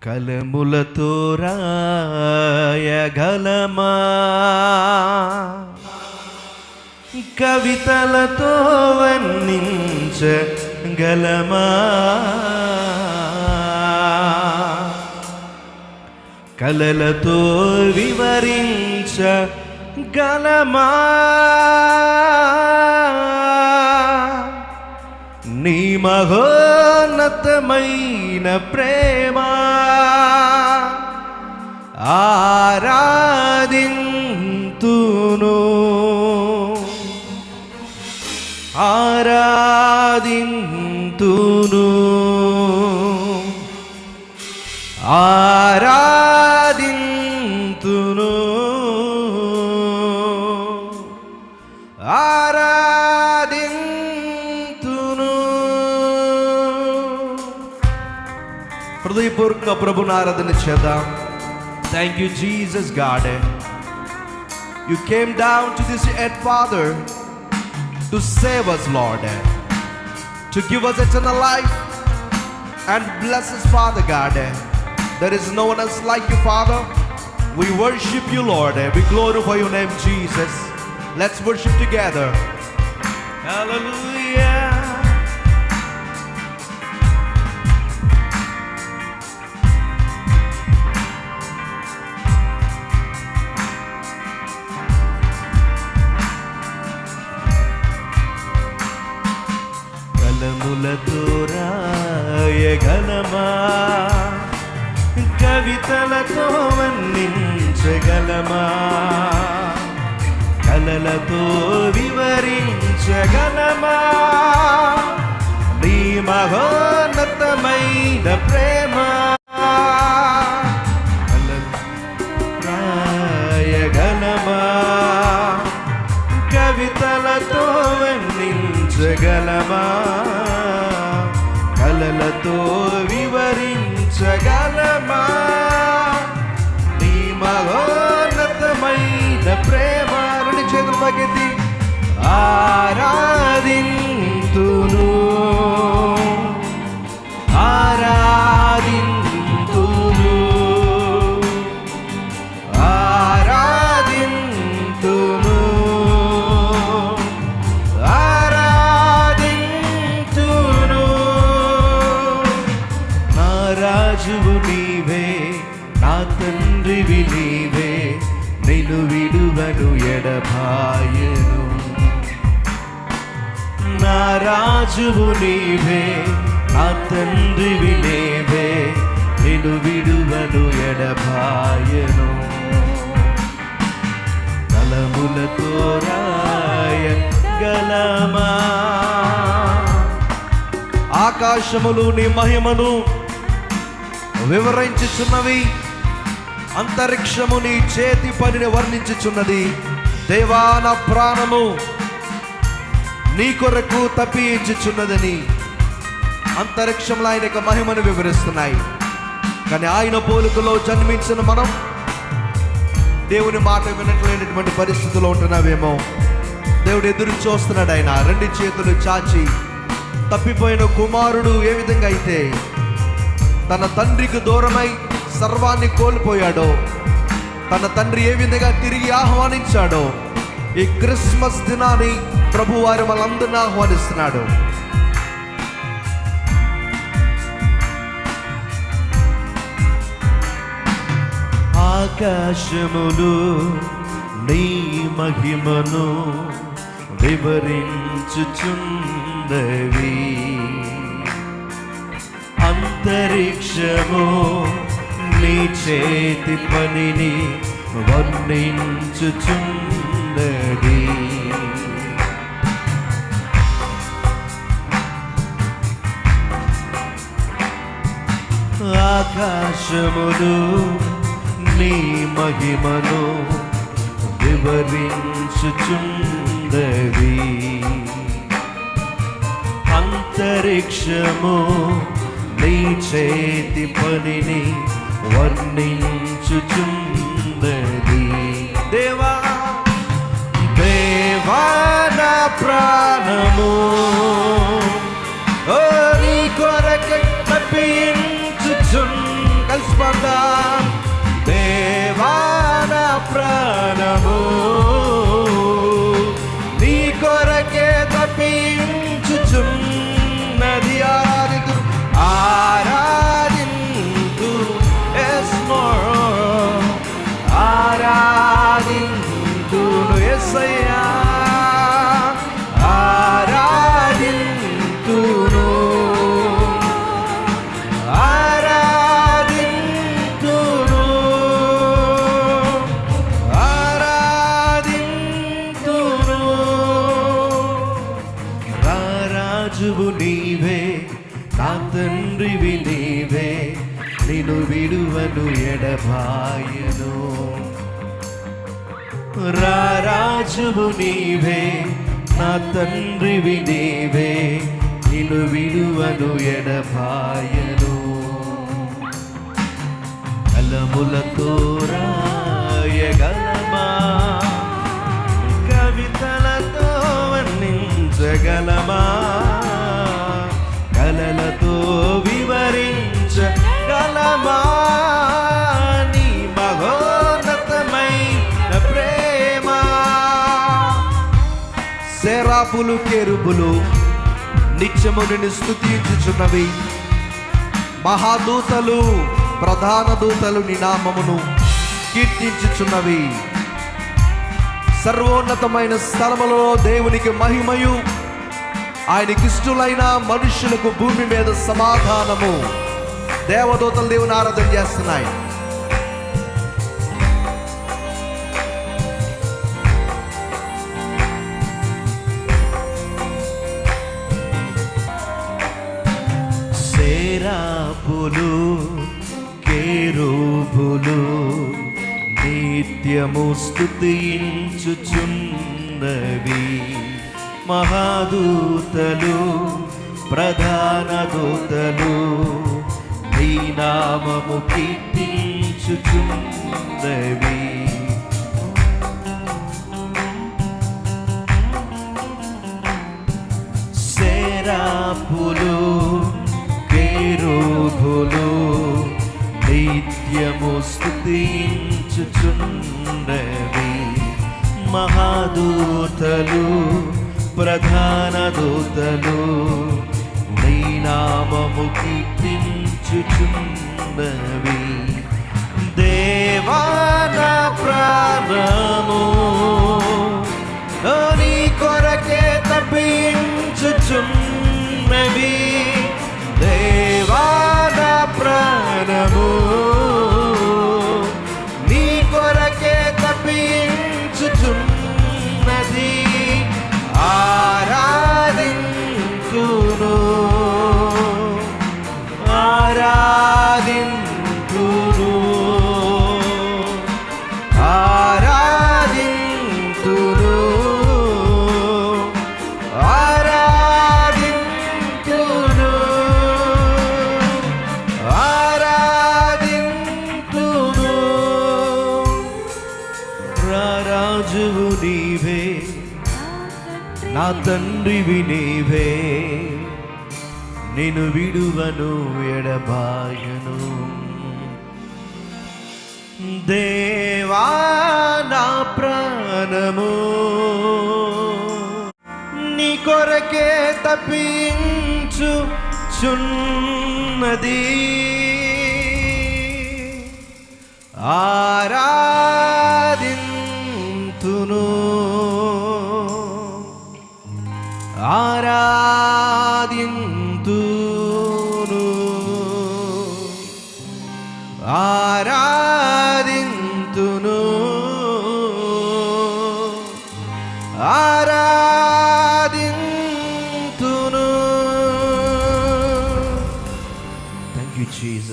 కలములతో రాయగలమా, కవితలతో వర్ణించగలమా, కలలతో వివరించగలమా, నీ మహోన్నతమైన ప్రేమ ఆరాధింతును, ఆరాధింతును, ఆరాధింతును, ఆరాధింతును. హృదయపూర్వక ప్రభుని ఆరాధన చేద్దాం. Thank you, Jesus, God. You came down to this earth, Father, to save us, Lord, to give us eternal life and bless us, Father God. There is no one else like you, Father. We worship you, Lord. We glorify your name, Jesus. Let's worship together. Hallelujah. కలములతో రాయగలమా, కవితలతో వర్ణించగలమా, కలలతో వివరించగలమా, నీ మహోన్నతమైన ప్రేమ రాయగలమా, కవితలతో వర్ణించగలమా, కలలతో వివరించగలమా, నీ మహోన్నతమైన ప్రేమ. రెండు చేతులు పైకెత్తి ఆరాధింతును, ఆరాధింతును, ఆరాధింతును, ఆరాధింతును. నా రాజువు నీవే, నా తండ్రివి నీవే, నిన్ను విడువను ఎడబాయను. నా రాజువు నీవే, నా తండ్రివి నీవే, నిన్ను విడువను ఎడబాయను. కలములతో రాయగలమా, ఆకాశములు నీ మహిమను వివరించుచున్నవి, అంతరిక్షము నీ చేతి పనిని వర్ణించుచున్నది. దేవా, నా ప్రాణము నీ కొరకు తప్పించుచున్నదని అంతరిక్షంలో ఆయన యొక్క మహిమను వివరిస్తున్నాయి. కానీ ఆయన పోలికలో జన్మించిన మనం దేవుని మాట వినట్లేనటువంటి పరిస్థితుల్లో ఉంటున్నావేమో. దేవుడు ఎదురు చూస్తున్నాడు. ఆయన రెండు చేతులు చాచి తప్పిపోయిన కుమారుడు ఏ విధంగా అయితే తన తండ్రికి దూరమై సర్వాన్ని కోల్పోయాడో, తన తండ్రి ఏ విధంగా తిరిగి ఆహ్వానించాడో, ఈ క్రిస్మస్ దినాన్ని ప్రభు వారు మనందరినీ ఆహ్వానిస్తున్నాడు. ఆకాశములు నీ మహిమను వివరించుచున్నవి, అంతరిక్షము నీ చేతి పనిని వర్ణించుచున్నది. ఆకాశములు నీ మహిమను వివరించుచున్నవి, అంతరిక్షము నీ చేతి పనిని వర్ణించుచున్నది. దేవా, దేవా నా ప్రాణము నీ కొరకై తప్పించుచున్న కలిసి నిన్ను విడువను ఎడబాయను. రారాజువు నీవే, నా తండ్రివి నీవే, నిన్ను విడువను ఎడబాయను. కలములతో రాయగలమా, కవితలతో వర్ణించగలమా, కలలతో వివరించగలమా నీ మహోన్నతమైన ప్రేమ. సేరాపులు కెరూబులు నిత్యము నిన్ను స్తుతించుచున్నవి. మహాదూతలు ప్రధాన దూతలు నీ నామమును కీర్తించుచున్నవి. సర్వోన్నతమైన స్థలములో దేవునికి మహిమయు, ఆయనకిష్టులైన మనుషులకు భూమి మీద సమాధానము. దేవదూతలు దేవుని ఆరాధన చేస్తున్నాయి. సేరాపులు కెరూబులు నిత్యము స్తుతించుచున్నవి. మహాదూతలు ప్రధాన దూతలు నీ నామము కీర్తించుచున్నవి. సేరాపులు కెరూబులు నిత్యము స్తుతించుచున్నవి. మహాదూతలు ప్రధాన దూతలు నీ నామము కీర్తించుచున్నవి. దేవా నా ప్రాణము నీ కొరకే తప్పించుచున్నవి. దేవా నా ప్రాణము నీ కొరకే తప్పించుచున్నది. ఆరాధింతును ఆరాధింతును ఆరాధింతును ఆరాధింతును ఆరాధింతును. రారాజువు నీవే, నా తండ్రివి నీవే, నిన్ను విడువను ఎడబాయను. దేవా నా ప్రాణము నీ కొరకే తప్పించుచున్నది. ఆరాధింతును ఆరాధింతును ఆరాధింతును ఆరాధింతును. Thank you Jesus.